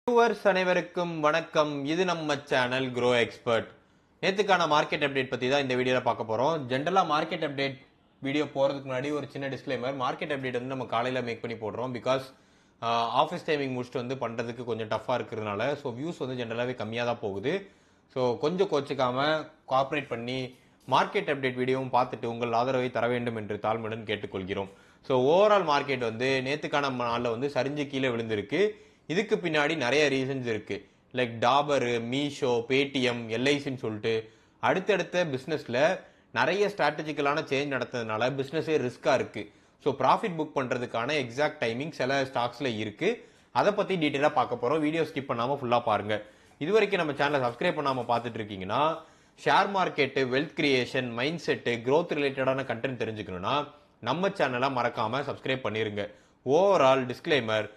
Viewers அனைவருக்கும் வணக்கம். இது நம்ம சேனல் க்ரோ எக்ஸ்பர்ட். நேத்துக்கான மார்க்கெட் அப்டேட் பத்தி தான் இந்த வீடியோல பார்க்க போறோம். ஜென்ரலா மார்க்கெட் அப்டேட் வீடியோ போறதுக்கு முன்னாடி ஒரு சின்ன டிஸ்க்ளைமர். மார்க்கெட் அப்டேட் வந்து நம்ம காலையில மேக் பண்ணி போடுறோம். பிகாஸ் ஆஃபீஸ் டைமிங் முடிச்சுட்டு வந்து பண்றதுக்கு கொஞ்சம் டஃபா இருக்கிறதுனால ஸோ வியூஸ் வந்து ஜென்ரலாவே கம்மியாக தான் போகுது. ஸோ கொஞ்சம் கோச்சிக்காம கோஆப்ரேட் பண்ணி மார்க்கெட் அப்டேட் வீடியோவும் பார்த்துட்டு உங்கள் ஆதரவை தர வேண்டும் என்று தாழ்மையுடன் கேட்டுக்கொள்கிறோம். ஸோ ஓவரால் மார்க்கெட் வந்து நேத்துக்கான நாளில் வந்து சரிஞ்சு கீழே விழுந்திருக்கு. இதுக்கு பின்னாடி நிறைய ரீசன்ஸ் இருக்கு. லைக் டாபர், மீஷோ, பேடிஎம், எல்ஐசின்னு சொல்லிட்டு அடுத்தடுத்த பிசினஸ்ல நிறைய ஸ்ட்ராட்டஜிக்கலான சேஞ்ச் நடத்ததுனால பிசினஸே ரிஸ்கா இருக்கு. ஸோ ப்ராஃபிட் புக் பண்றதுக்கான எக்ஸாக்ட் டைமிங் சில ஸ்டாக்ஸ்ல இருக்கு. அதை பத்தி டீட்டெயிலா பார்க்க போறோம். வீடியோ ஸ்கிப் பண்ணாம ஃபுல்லா பாருங்க. இது வரைக்கும் நம்ம சேனலை சப்ஸ்கிரைப் பண்ணாம பார்த்துட்டு இருக்கீங்கன்னா share market, wealth creation, mind set, growth ரிலேட்டடான கண்டென்ட் தெரிஞ்சுக்கணும்னா நம்ம சேனலை மறக்காம சப்ஸ்கிரைப் பண்ணிருங்க. ஓவரால் டிஸ்க்ளைமர்,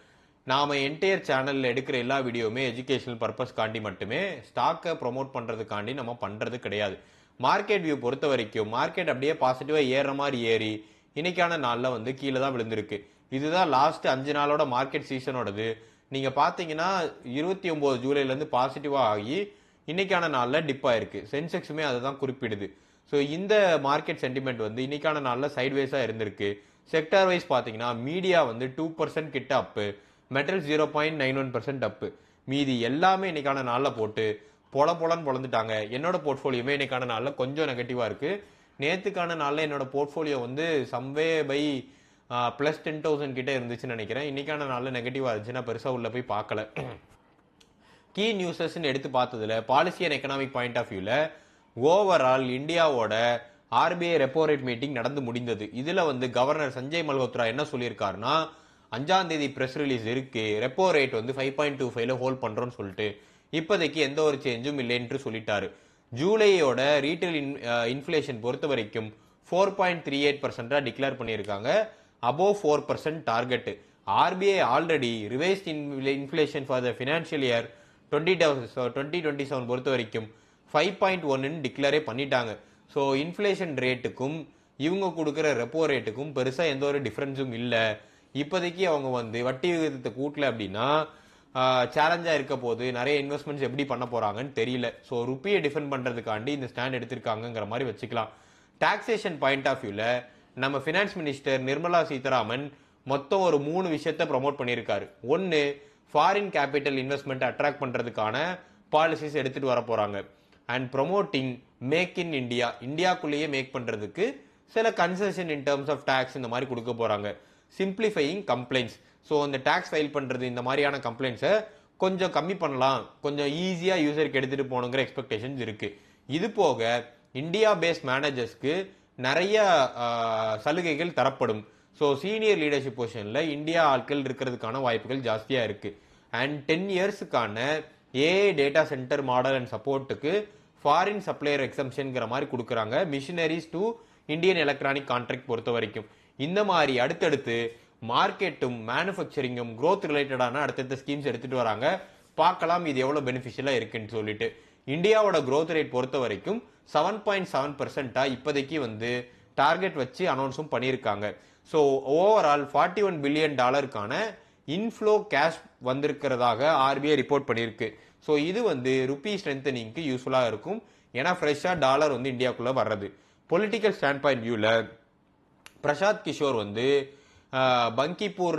நாம என்டையர் சேனல்ல எடுக்கிற எல்லா வீடியோவுமே எஜுகேஷனல் பர்பஸ் காண்டி மட்டுமே, ஸ்டாக்கை ப்ரொமோட் பண்றதுக்காண்டி நம்ம பண்றது கிடையாது. மார்க்கெட் வியூ பொறுத்த வரைக்கும் மார்க்கெட் அப்படியே பாசிட்டிவா ஏற மாதிரி ஏறி இன்னைக்கான நாள்ல வந்து கீழே தான் விழுந்திருக்கு. இதுதான் லாஸ்ட் 5 நாளோட மார்க்கெட் சீசனோடது. நீங்க பாத்தீங்கன்னா 29 ஜூலைல இருந்து பாசிட்டிவா ஆகி இன்னைக்கான நாள்ல டிப் ஆயிருக்கு. சென்செக்ஸுமே அதுதான் குறிப்பிடுது. ஸோ இந்த மார்க்கெட் சென்டிமெண்ட் வந்து இன்னைக்கான நாள்ல சைட்வேஸா இருந்திருக்கு. செக்டார் வைஸ் பாத்தீங்கன்னா மீடியா வந்து 2% கிட்ட அப்பு, மெட்டல் 0.91% அப்பு. மீதி எல்லாமே இன்னைக்கான நாள்ல போட்டு பொலன்னு பொழந்துட்டாங்க. என்னோட போர்ட்ஃபோலியோமே இன்னைக்கான நாள்ல கொஞ்சம் நெகட்டிவா இருக்கு. நேத்துக்கான நாள்ல என்னோட போர்ட்ஃபோலியோ வந்து சம்வே பை பிளஸ் 10,000 கிட்ட இருந்துச்சுன்னு நினைக்கிறேன். இன்னைக்கான நாள்ல நெகட்டிவா இருந்துச்சு. நான் பெருசா உள்ள போய் பார்க்கல. கீ நியூஸஸ் எடுத்து பார்த்ததுல policy and economic point of வியூல ஓவரால் இந்தியாவோட ஆர்பிஐ ரெப்போ ரேட் மீட்டிங் நடந்து முடிந்தது. இதுல வந்து கவர்னர் சஞ்சய் மல்ஹோத்ரா என்ன சொல்லியிருக்காருன்னா, 5ஆம் தேதி பிரஸ் ரிலீஸ் இருக்கு, ரெப்போ ரேட் வந்து 5.25ல ஹோல்ட் பண்றோம்னு சொல்லிட்டு இப்போதைக்கு எந்த ஒரு சேஞ்சும் இல்லைன்னு சொல்லிட்டாரு. ஜூலையோட ரீட்டைல் இன்ஃபிளேஷன் பொறுத்த வரைக்கும் 4.38% டிக்ளேர் பண்ணியிருக்காங்க. Above 4% target. RBI already revised inflation for the financial year 2027 பொறுத்த வரைக்கும் 5.1 டிக்ளேரே பண்ணிட்டாங்க. ஸோ இன்ஃபிளேஷன் ரேட்டுக்கும் இவங்க கொடுக்குற ரெப்போ ரேட்டுக்கும் பெருசா எந்த ஒரு டிஃபரன்ஸும் இல்லை. இப்போதைக்கு அவங்க வந்து வட்டி விகிதத்தை கூட்டல அப்படின்னா சேலஞ்சா இருக்க போது நிறைய இன்வெஸ்ட்மெண்ட்ஸ் எப்படி பண்ண போறாங்கன்னு தெரியல. ஸோ ருப்பியை டிஃபெண்ட் பண்றதுக்காண்டி இந்த ஸ்டாண்ட் எடுத்திருக்காங்கிற மாதிரி வச்சுக்கலாம். டாக்ஸேஷன் பாயிண்ட் ஆஃப் வியூல நம்ம ஃபினான்ஸ் மினிஸ்டர் நிர்மலா சீதாராமன் மொத்தம் ஒரு 3 விஷயத்தை ப்ரமோட் பண்ணியிருக்காரு. ஒன்னு, ஃபாரின் கேபிட்டல் இன்வெஸ்ட்மெண்ட் அட்ராக்ட் பண்றதுக்கான பாலிசிஸ் எடுத்துட்டு வர போறாங்க. And promoting make in India, இந்தியாக்குள்ளேயே மேக் பண்றதுக்கு சில concession in terms of tax இந்த மாதிரி கொடுக்க போறாங்க. சிம்பிளிஃபையிங் கம்ப்ளைண்ட்ஸ், ஸோ இந்த டாக்ஸ் ஃபைல் பண்றது இந்த மாதிரியான கம்ப்ளைண்ட்ஸை கொஞ்சம் கம்மி பண்ணலாம், கொஞ்சம் ஈஸியா யூசருக்கு எடுத்துட்டு போகணுங்கிற எக்ஸ்பெக்டேஷன்ஸ் இருக்கு. இது போக இந்தியா பேஸ்ட் மேனேஜர்ஸ்க்கு நிறைய சலுகைகள் தரப்படும். ஸோ சீனியர் லீடர்ஷிப் பொசிஷன்ல இந்தியா ஆட்கள் இருக்கிறதுக்கான வாய்ப்புகள் ஜாஸ்தியா இருக்கு. அண்ட் 10 இயர்ஸுக்கான AI data centre model and சப்போர்ட்டுக்கு ஃபாரின் சப்ளையர் எக்ஸம்ஷன்ங்கிற மாதிரி கொடுக்குறாங்க. Machineries to Indian electronic contract பொறுத்த வரைக்கும் இந்த மாதிரி அடுத்தடுத்து மார்க்கெட்டும் மேனுஃபேக்சரிங்கும் க்ரோத் ரிலேட்டடான அடுத்தடுத்த ஸ்கீம்ஸ் எடுத்துட்டு வராங்க. பார்க்கலாம் இது எவ்வளவு பெனிஃபிஷியலா இருக்குன்னு சொல்லிட்டு. இந்தியாவோட க்ரோத் ரேட் பொறுத்த வரைக்கும் 7.7% இப்போதைக்கு வந்து டார்கெட் வச்சு அனௌன்ஸும் பண்ணியிருக்காங்க. So overall $41 billion inflow cash வந்திருக்கிறதாக ஆர்பிஐ ரிப்போர்ட் பண்ணியிருக்கு. ஸோ இது வந்து ருப்பி ஸ்ட்ரென்தனிங்க்கு யூஸ்ஃபுல்லா இருக்கும். ஏன்னா ஃப்ரெஷ்ஷா டாலர் வந்து இந்தியாவுக்குள்ள வர்றது. பொலிட்டிக்கல் ஸ்டாண்ட் பாயிண்ட் வியூல பிரசாத் கிஷோர் வந்து பங்கிப்பூர்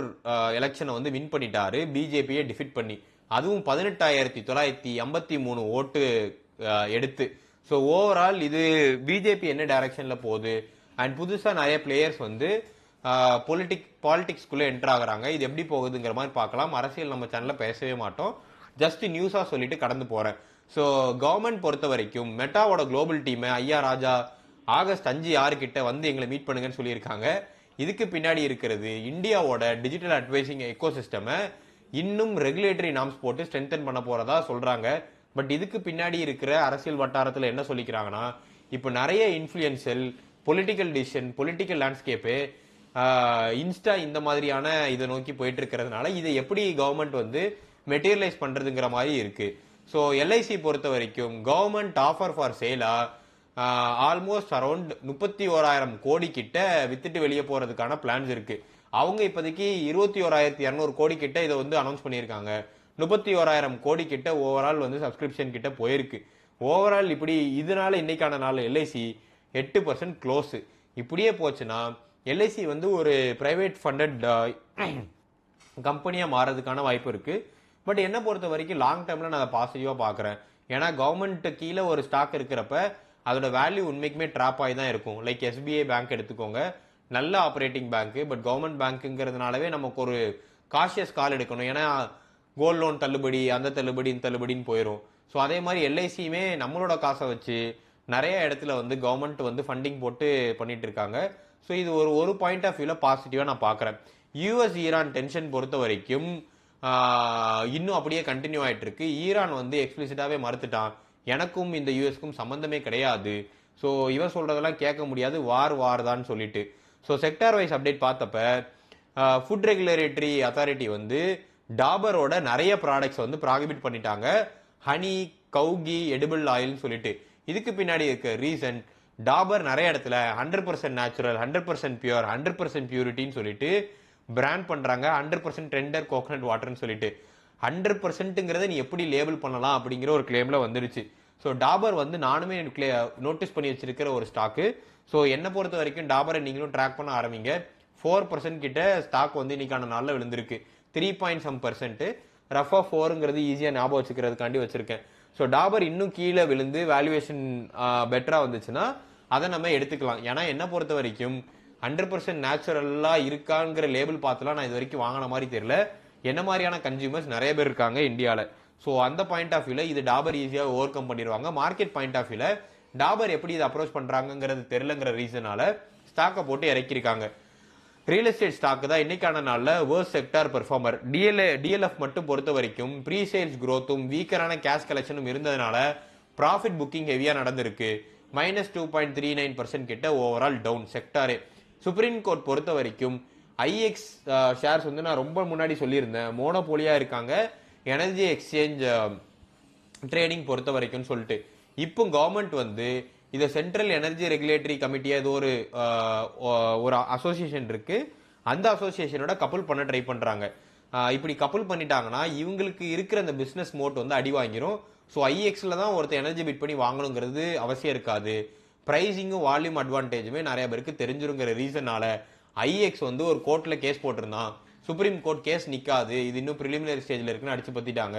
எலெக்ஷனை வந்து வின் பண்ணிட்டாரு, பிஜேபியை டிஃபிட் பண்ணி. அதுவும் 18,953 ஓட்டு எடுத்து. ஸோ ஓவரால் இது பிஜேபி என்ன டைரக்ஷன்ல போகுது அண்ட் புதுசா நிறைய பிளேயர்ஸ் வந்து பாலிடிக்ஸ்குள்ள என்டர் ஆகுறாங்க. இது எப்படி போகுதுங்கிற மாதிரி பார்க்கலாம். அரசியல் நம்ம சேனல்ல பேசவே மாட்டோம், ஜஸ்ட் நியூஸா சொல்லிட்டு கடந்து போறேன். ஸோ கவர்மெண்ட் பொறுத்த வரைக்கும் மெட்டாவோட குளோபல் டீமை ஐயா ராஜா ஆகஸ்ட் 5-6 கிட்ட வந்து எங்களை மீட் பண்ணுங்கன்னு சொல்லியிருக்காங்க. இதுக்கு பின்னாடி இருக்கிறது இந்தியாவோட டிஜிட்டல் அட்வைசிங் எக்கோசிஸ்டமை இன்னும் ரெகுலேட்டரி நாம்ஸ் போட்டு ஸ்ட்ரென்தன் பண்ண போறதா சொல்றாங்க. பட் இதுக்கு பின்னாடி இருக்கிற அரசியல் வட்டாரத்தில் என்ன சொல்லிக்கிறாங்கன்னா, இப்போ நிறைய influential political decision, political landscape Insta இந்த மாதிரியான இதை நோக்கி போயிட்டு இருக்கிறதுனால இதை எப்படி கவர்மெண்ட் வந்து மெட்டீரியலைஸ் பண்றதுங்கிற மாதிரி இருக்கு. ஸோ எல்ஐசி பொறுத்த வரைக்கும் கவர்மெண்ட் ஆஃபர் ஃபார் சேலா ஆல்மோஸ்ட் அரௌண்ட் 31,000 கோடி கிட்ட வித்துட்டு வெளியே போறதுக்கான பிளான்ஸ் இருக்கு. அவங்க இப்போதைக்கு 21,200 கோடி கிட்ட இதை வந்து அனௌன்ஸ் பண்ணியிருக்காங்க. 31,000 கோடி கிட்ட ஓவரால் வந்து சப்ஸ்கிரிப்ஷன் கிட்ட போயிருக்கு. ஓவரால் இப்படி இதனால இன்னைக்கான நாள் எல்ஐசி 8% க்ளோஸ். இப்படியே போச்சுன்னா எல்ஐசி வந்து ஒரு பிரைவேட் ஃபண்டட் கம்பெனியா மாறதுக்கான வாய்ப்பு இருக்கு. பட் என்ன பொறுத்த வரைக்கும் லாங் டேர்ம்ல நான் அதை பாசிட்டிவா பாக்குறேன். ஏன்னா கவர்மெண்ட் கீழே ஒரு ஸ்டாக் இருக்கிறப்ப அதோட வேல்யூ உண்மைக்குமே ட்ராப் ஆகி தான் இருக்கும். லைக் எஸ்பிஐ பேங்க் எடுத்துக்கோங்க, நல்ல ஆப்ரேட்டிங் பேங்க். பட் கவர்மெண்ட் பேங்க்குங்கிறதுனாலவே நமக்கு ஒரு காஷியஸ் கால் எடுக்கணும். ஏன்னா கோல்ட் லோன் தள்ளுபடி, அந்த தள்ளுபடி, இந்த தள்ளுபடின்னு போயிடும். ஸோ அதே மாதிரி எல்ஐசியுமே நம்மளோட காசை வச்சு நிறைய இடத்துல வந்து கவர்மெண்ட் வந்து ஃபண்டிங் போட்டு பண்ணிட்டு இருக்காங்க. ஸோ இது ஒரு பாயிண்ட் ஆஃப் வியூல பாசிட்டிவா நான் பாக்குறேன். யூஎஸ் ஈரான் டென்ஷன் பொறுத்த வரைக்கும் இன்னும் அப்படியே கண்டினியூ ஆயிட்டு இருக்கு. ஈரான் வந்து எக்ஸ்பிளிசிட்டாவே மறுத்துட்டான், எனக்கும் இந்த யூஎஸ்க்கும் சம்பந்தமே கிடையாது, ஸோ இவன் சொல்றதெல்லாம் கேட்க முடியாது, வார் தான் சொல்லிட்டு. ஸோ செக்டார் வைஸ் அப்டேட் பார்த்தப்ப ஃபுட் ரெகுலேட்டரி அத்தாரிட்டி வந்து டாபரோட நிறைய ப்ராடக்ட்ஸ் வந்து ப்ராகிபிட் பண்ணிட்டாங்க. ஹனி, கவுகி, எடிபிள் ஆயில்னு சொல்லிட்டு. இதுக்கு பின்னாடி இருக்க ரீசன் டாபர் நிறைய இடத்துல 100% நேச்சுரல், 100% பியூர், 100% பியூரிட்டின்னு சொல்லிட்டு பிராண்ட் பண்றாங்க. 100% டெண்டர் கோகனட் வாட்டர்னு சொல்லிட்டு 100%ங்கிறத நீ எப்படி லேபிள் பண்ணலாம் அப்படிங்கிற ஒரு கிளைம்ல வந்துருச்சு. ஸோ டாபர் வந்து நானுமே நோட்டீஸ் பண்ணி வச்சிருக்கிற ஒரு ஸ்டாக்கு. ஸோ என்னை பொறுத்த வரைக்கும் டாபரை நீங்களும் ட்ராக் பண்ண ஆரம்பிங்க. 4% கிட்ட ஸ்டாக் வந்து இன்னைக்கான நாளில் விழுந்திருக்கு. 3.some%. ரஃபா 4ங்கிறது ஈஸியாக ஞாபகம் வச்சுக்கிறதுக்காண்டி வச்சிருக்கேன். ஸோ டாபர் இன்னும் கீழே விழுந்து வேல்யூவேஷன் பெட்டரா வந்துச்சுன்னா அதை நம்ம எடுத்துக்கலாம். ஏன்னா என்ன பொறுத்த வரைக்கும் 100% நேச்சுரலா இருக்காங்கிற லேபிள் பார்த்துலாம் நான் இது வரைக்கும் வாங்கின மாதிரி தெரியல. என்ன மாதிரியான கன்சியூமர்ஸ் நிறைய பேர் இருக்காங்க இந்தியாவில். ஸோ அந்த பாயிண்ட் ஆஃப் வியூல இது டாபர் ஈஸியாக ஓவர் கம் பண்ணிடுவாங்க. மார்க்கெட் பாயிண்ட் ஆஃப் வியூல டாபர் எப்படி இதை அப்ரோச் பண்றாங்கிறது தெரியலங்கிற ரீசனால ஸ்டாக்கை போட்டு இறக்கிருக்காங்க. ரியல் எஸ்டேட் ஸ்டாக் தான் இன்னைக்கான நாளில் வேர்ஸ்ட் செக்டார் பெர்ஃபார்மர். டிஎல்எஃப் மட்டும் பொறுத்த வரைக்கும் ப்ரீ சேல்ஸ் growthம் வீக்கரான கேஷ் கலெக்ஷனும் இருந்ததுனால ப்ராஃபிட் புக்கிங் ஹெவியா நடந்திருக்கு. -2.39% கிட்ட ஓவரால் டவுன் செக்டாரே. சுப்ரீம் கோர்ட் பொறுத்த வரைக்கும் ஐஎக்ஸ் ஷேர்ஸ் வந்து நான் ரொம்ப முன்னாடி சொல்லியிருந்தேன், மோனோபோலியா இருக்காங்க எனர்ஜி எக்ஸ்சேஞ்ச் ட்ரேடிங் பொறுத்த வரைக்கும் சொல்லிட்டு. இப்போ கவர்மெண்ட் வந்து இதை சென்ட்ரல் எனர்ஜி ரெகுலேட்டரி கமிட்டியா ஏதோ ஒரு அசோசியேஷன் இருக்கு, அந்த அசோசியேஷனோட கப்புள் பண்ண ட்ரை பண்றாங்க. இப்படி கப்புள் பண்ணிட்டாங்கன்னா இவங்களுக்கு இருக்கிற அந்த பிசினஸ் மோட் வந்து அடி வாங்கிரும். ஸோ ஐஎக்ஸ்ல தான் ஒருத்தர் எனர்ஜி பிட் பண்ணி வாங்கணுங்கிறது அவசியம் இருக்காது. பிரைசிங்கும் வால்யூம் அட்வான்டேஜுமே நிறைய பேருக்கு தெரிஞ்சிருங்கிற ரீசனால ஐஎக்ஸ் வந்து ஒரு கோர்ட்ல கேஸ் போட்டிருந்தான். சுப்ரீம் கோர்ட் கேஸ் நிக்காது, இது இன்னும் பிரிலிமினரி ஸ்டேஜ்ல இருக்குன்னு அடிச்சு பத்திட்டாங்க.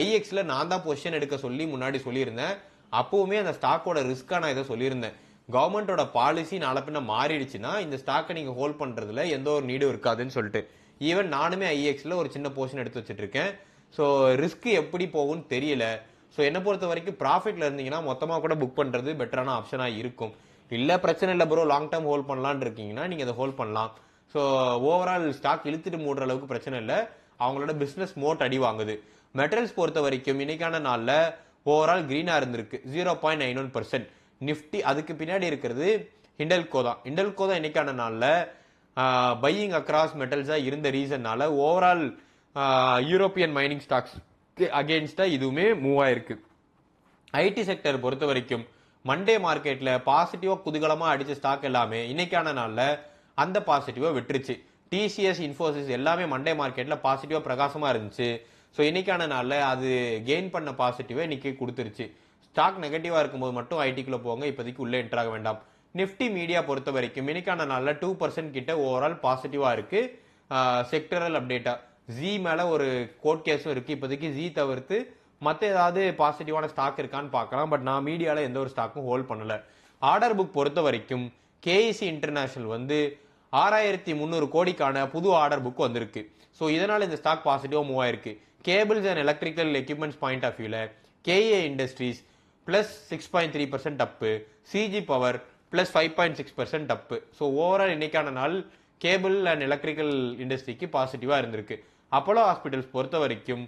ஐஎக்ஸ்ல நான் தான் பொசிஷன் எடுக்க சொல்லி முன்னாடி சொல்லியிருந்தேன். அப்பவுமே அந்த ஸ்டாக்கோட ரிஸ்கா நான் இதை சொல்லியிருந்தேன். கவர்மெண்டோட பாலிசி நாளை பின்ன மாறிடுச்சுன்னா இந்த ஸ்டாக்கை நீங்க ஹோல்ட் பண்றதுல எந்த ஒரு நீடும் இருக்காதுன்னு சொல்லிட்டு ஈவன் நானுமே ஐஎக்ஸ்ல ஒரு சின்ன போர்ஷன் எடுத்து வச்சிட்டு இருக்கேன். ஸோ ரிஸ்க் எப்படி போகும்னு தெரியல. ஸோ என்ன பொறுத்த வரைக்கும் ப்ராஃபிட்ல இருந்தீங்கன்னா மொத்தமா கூட புக் பண்றது பெட்டரான ஆப்ஷனா இருக்கும். இல்ல பிரச்சனை இல்லை ப்ரோ, லாங் டேர்ம் ஹோல்ட் பண்ணலான்னு இருக்கீங்கன்னா நீங்க அதை ஹோல்ட் பண்ணலாம். ஸோ ஓவரால் ஸ்டாக் இழுத்துட்டு மூடுற அளவுக்கு பிரச்சனை இல்லை, அவங்களோட பிசினஸ் மோட் அடி வாங்குது. மெட்டல்ஸ் பொறுத்த வரைக்கும் இன்னைக்கான நாளில் ஓவரால் கிரீனா இருந்திருக்கு 0.91%. நிஃப்டி அதுக்கு பின்னாடி இருக்கிறது ஹிண்டல்கோ தான். ஹிண்டல்கோ தான் இன்னைக்கான நாளில் பையிங் அக்ராஸ் மெட்டல்ஸா இருந்த ரீசன்னால ஓவரால் யூரோப்பியன் மைனிங் ஸ்டாக்ஸ் அகேன்ஸ்டா இதுவுமே மூவ் ஆயிருக்கு. ஐடி செக்டர் பொறுத்த வரைக்கும் மண்டே மார்க்கெட்ல பாசிட்டிவா குதூகலமா அடிச்ச ஸ்டாக் எல்லாமே இன்னைக்கான நாள்ல அந்த பாசிட்டிவா விட்டுருச்சு. டிசிஎஸ், இன்ஃபோசிஸ் எல்லாமே மண்டே மார்க்கெட்ல பாசிட்டிவா பிரகாசமா இருந்துச்சு. ஸோ இன்னைக்கான நாள்ல அது கெயின் பண்ண பாசிட்டிவா இன்னைக்கு கொடுத்துருச்சு. ஸ்டாக் நெகட்டிவா இருக்கும்போது மட்டும் ஐடிக்குள்ள போங்க, இப்போதைக்கு உள்ள என்ட்ராக வேண்டாம். நிப்டி மீடியா பொறுத்த வரைக்கும் இன்னைக்கான நாள்ல 2% கிட்ட ஓவரால் பாசிட்டிவா இருக்கு. செக்டரல் அப்டேட்டா ஜி மேல ஒரு கோர்ட் கேஸும் இருக்கு. இப்போதைக்கு ஜி தவிர்த்து மற்ற ஏதாவது பாசிட்டிவான ஸ்டாக் இருக்கான்னு பார்க்கலாம். பட் நான் மீடியால எந்த ஒரு ஸ்டாக்கும் ஹோல்ட் பண்ணல. ஆர்டர் புக் பொறுத்த வரைக்கும் கேஇசி இன்டர்நேஷனல் வந்து 6,300 கோடிக்கான புது ஆர்டர் புக் வந்திருக்கு. ஸோ இதனால இந்த ஸ்டாக் பாசிட்டிவா மூவ் ஆயிருக்கு. Cables and electrical equipments point of வியூல KA industries +6.3% up, CG power +5.6% up. So overall இன்னைக்கான நாள் கேபிள் அண்ட் எலக்ட்ரிக்கல் இண்டஸ்ட்ரிக்கு பாசிட்டிவா இருந்திருக்கு. அப்போலோ ஹாஸ்பிட்டல்ஸ் பொறுத்த வரைக்கும்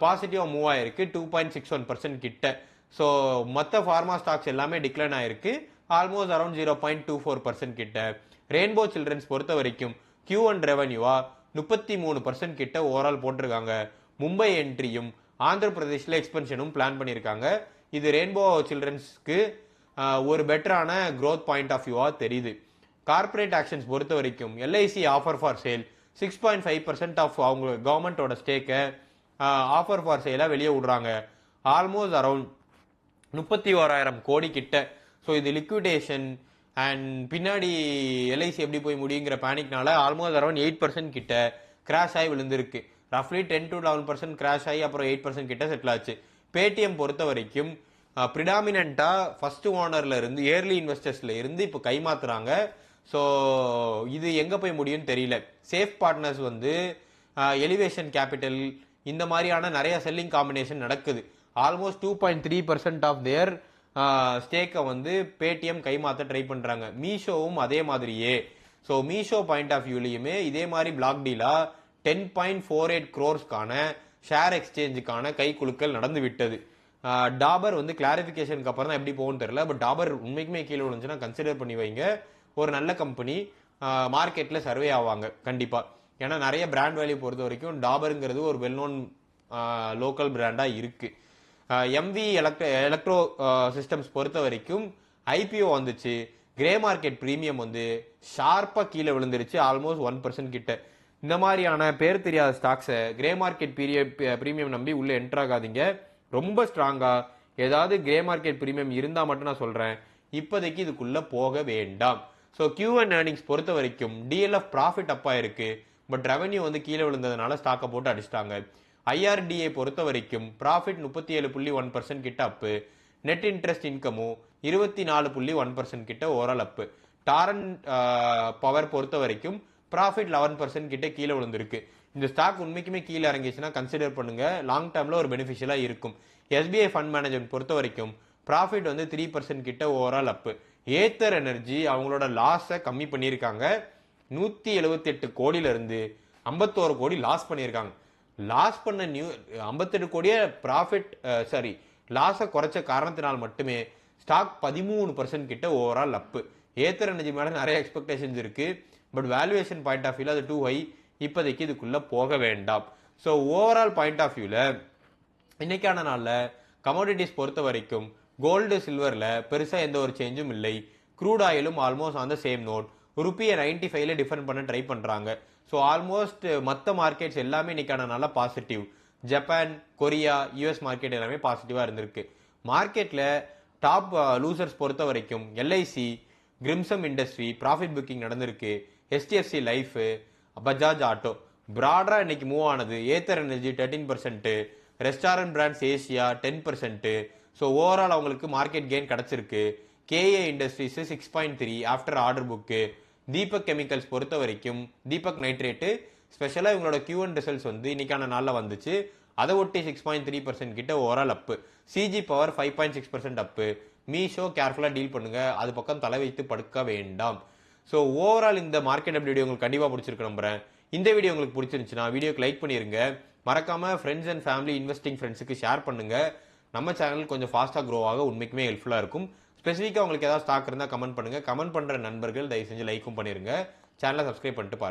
பாசிட்டிவா மூவ் ஆயிருக்கு 2.61% கிட்ட. ஸோ மற்ற ஃபார்மா ஸ்டாக்ஸ் எல்லாமே டிக்ளைன் ஆயிருக்கு ஆல்மோஸ்ட் அரௌண்ட் 0.24% கிட்ட. ரெயின்போ சில்ட்ரன்ஸ் பொறுத்த வரைக்கும் Q1 ரெவன்யூவா 33% கிட்ட ஓவரால் போட்டிருக்காங்க. மும்பை என்ட்ரியும் ஆந்திர பிரதேஷ்ல எக்ஸ்பென்ஷனும் பிளான் பண்ணியிருக்காங்க. இது ரெயின்போ சில்ட்ரன்ஸ்க்கு ஒரு பெட்டரான க்ரோத் பாயிண்ட் ஆஃப் வியூவா தெரியுது. கார்பரேட் ஆக்ஷன்ஸ் பொறுத்த வரைக்கும் LIC offer for sale 6.5% of அவங்க கவர்மெண்டோட ஸ்டேக்கை ஆஃபர் ஃபார் சேலாக வெளியே விடுறாங்க. ஆல்மோஸ்ட் அரௌண்ட் 31,000 கோடி கிட்ட. ஸோ இது லிக்விடேஷன் அண்ட் பின்னாடி எல்ஐசி எப்படி போய் முடியுங்கிற பேனிக்னால ஆல்மோஸ்ட் அரௌண்ட் 8% கிட்ட கிராஷ் ஆகி விழுந்திருக்கு. ரஃப்லி 10 to 11% கிராஷ் ஆகி அப்புறம் 8% கிட்ட செட்டில் ஆச்சு. பேடிஎம் பொறுத்த வரைக்கும் ப்ரிடாமினண்டா ஃபர்ஸ்ட் ஓனர்ல இருந்து ஏர்லி இன்வெஸ்டர்ஸ்ல இருந்து இப்போ கைமாத்துறாங்க. ஸோ இது எங்க போய் முடியும்னு தெரியல. சேஃப் பார்ட்னர்ஸ் வந்து எலிவேஷன் கேபிட்டல் இந்த மாதிரியான நிறைய செல்லிங் காம்பினேஷன் நடக்குது. ஆல்மோஸ்ட் 2.3% ஆஃப் தேர் ஸ்டேக்கை வந்து பேடிஎம் கைமாத்த ட்ரை பண்றாங்க. மீஷோவும் அதே மாதிரியே. ஸோ மீஷோ பாயிண்ட் ஆஃப் வியூலையுமே இதே மாதிரி பிளாக் டீலா 10.48 crores ஷேர் எக்ஸ்சேஞ்சுக்கான கை குலுக்கல் நடந்து விட்டது. டாபர் வந்து கிளாரிபிகேஷனுக்கு அப்புறம் தான் எப்படி போகும்னு தெரியல. பட் டாபர் உண்மைக்குமே கீழே விழுந்துச்சுன்னா கன்சிடர் பண்ணி வைங்க. ஒரு நல்ல கம்பெனி மார்க்கெட்ல சர்வே ஆவாங்க கண்டிப்பா. ஏன்னா நிறைய பிராண்ட் வேல்யூ பொறுத்த வரைக்கும் டாபருங்கிறது ஒரு வெல் நோன் லோக்கல் பிராண்டா இருக்கு. எம்வி எலக்ட்ரோ சிஸ்டம்ஸ் பொறுத்த வரைக்கும் ஐபிஓ வந்துச்சு. கிரே மார்க்கெட் பிரீமியம் வந்து ஷார்ப்பா கீழே விழுந்துருச்சு. ஆல்மோஸ்ட் 1% கிட்ட. இந்த மாதிரியான பேர் தெரியாத ஸ்டாக்ஸை கிரே மார்க்கெட் பிரீமியம் நம்பி உள்ள என்டர் ஆகாதீங்க. ரொம்ப ஸ்ட்ராங்கா ஏதாவது கிரே மார்க்கெட் பிரீமியம் இருந்தா மட்டும் நான் சொல்றேன். இப்போதைக்கு இதுக்குள்ள போக வேண்டாம். ஸோ Q1 ஏர்னிங்ஸ் பொறுத்த வரைக்கும் டிஎல்எஃப் ப்ராஃபிட் அப்பா இருக்கு. பட் ரெவன்யூ வந்து கீழே விழுந்ததுனால ஸ்டாக்கை போட்டு அடிச்சிட்டாங்க. ஐஆர்டிஏ பொறுத்த வரைக்கும் ப்ராஃபிட் 37.1% கிட்ட அப்பு. நெட் இன்ட்ரெஸ்ட் இன்கமும் 24.1% கிட்ட ஓவரால் அப்பு. டாரன் பவர் பொறுத்த வரைக்கும் ப்ராஃபிட் 11% கிட்ட கீழே விழுந்திருக்கு. இந்த ஸ்டாக் உண்மைக்குமே கீழே இறங்கிச்சுன்னா கன்சிடர் பண்ணுங்க. லாங் டேர்ம்ல ஒரு பெனிஃபிஷியலா இருக்கும். எஸ்பிஐ ஃபண்ட் மேனேஜ்மெண்ட் பொறுத்த வரைக்கும் ப்ராஃபிட் வந்து 3% கிட்ட ஓவரால் அப்பு. ஏத்தர் எனர்ஜி அவங்களோட லாஸை கம்மி பண்ணியிருக்காங்க. 178 கோடியில இருந்து 51 கோடி லாஸ் பண்ணியிருக்காங்க. லாஸ் பண்ண 58 கோடியே ப்ராஃபிட் லாஸை குறைச்ச காரணத்தினால் மட்டுமே ஸ்டாக் 13% கிட்ட ஓவரால் அப்பு. ஏத்தர் எனர்ஜி மேல நிறைய எக்ஸ்பெக்டேஷன்ஸ் இருக்கு. பட் வேல்யூவேஷன் பாயிண்ட் ஆஃப் வியூல அது டூ ஹை. இப்போதைக்கு இதுக்குள்ள போக வேண்டாம். ஸோ ஓவரால் பாயிண்ட் ஆஃப் வியூல இன்னைக்கான நாள்ல கமோடிட்டிஸ் பொறுத்த வரைக்கும் கோல்டு சில்வர்ல பெருசா எந்த ஒரு சேஞ்சும் இல்லை. க்ரூட் ஆயிலும் almost on the same note. ருப்பியை 95ல டிஃபெண்ட் பண்ண ட்ரை பண்றாங்க. ஸோ ஆல்மோஸ்ட் மற்ற மார்க்கெட்ஸ் எல்லாமே இன்னைக்கான நாள்ல positive. Japan, Korea, US market எல்லாமே பாசிட்டிவா இருந்திருக்கு. மார்க்கெட்ல டாப் லூசர்ஸ் பொறுத்த வரைக்கும் எல்ஐசி, கிரிம்சம் இண்டஸ்ட்ரி ப்ராஃபிட் புக்கிங் நடந்திருக்கு. HDFC லைஃப், பஜாஜ் ஆட்டோ பிராடரா இன்னைக்கு மூவ் ஆனது. Ather energy 13%, restaurant brands Asia 10%. So overall அவங்களுக்கு மார்க்கெட் கெயின் கிடைச்சிருக்கு. KA industries 6.3 after order book. Deepak chemicals பொறுத்த வரைக்கும் தீபக் நைட்ரேட்டு ஸ்பெஷலா இவங்களோட Q1 ரிசல்ட்ஸ் வந்து இன்னைக்கான நாள்ல வந்துச்சு. அதை ஒட்டி 6.3% கிட்ட ஓவரால் அப்பு. சிஜி பவர் 5.6% அப்பு. மீஷோ கேர்ஃபுல்லா டீல் பண்ணுங்க. அது பக்கம் தலை வைத்து படுக்க வேண்டாம். ஸோ ஓவரால் இந்த மார்க்கெட் அப்டேட் வீடியோ உங்களுக்கு கண்டிப்பாக பிடிச்சிருக்கு நம்புறேன். இந்த வீடியோ உங்களுக்கு பிடிச்சிருந்துச்சுன்னா வீடியோக்கு லைக் பண்ணிருங்க. மறக்காம ஃப்ரெண்ட்ஸ் அண்ட் ஃபேமிலி இன்வெஸ்டிங் ஃப்ரெண்ட்ஸுக்கு ஷேர் பண்ணுங்க. நம்ம சேனல் கொஞ்சம் ஃபாஸ்ட்டாக க்ரோ ஆக உண்மைக்குமே ஹெல்ப்ஃபுல்லாக இருக்கும். ஸ்பெசிஃபிக்காக உங்களுக்கு ஏதாவது ஸ்டாக் இருந்தால் கமெண்ட் பண்ணுங்க. கமெண்ட் பண்ற நண்பர்கள் தயவு செஞ்சு லைக்கும் பண்ணிருங்க. சேனலை சப்ஸ்கிரைப் பண்ணிட்டு பாருங்க.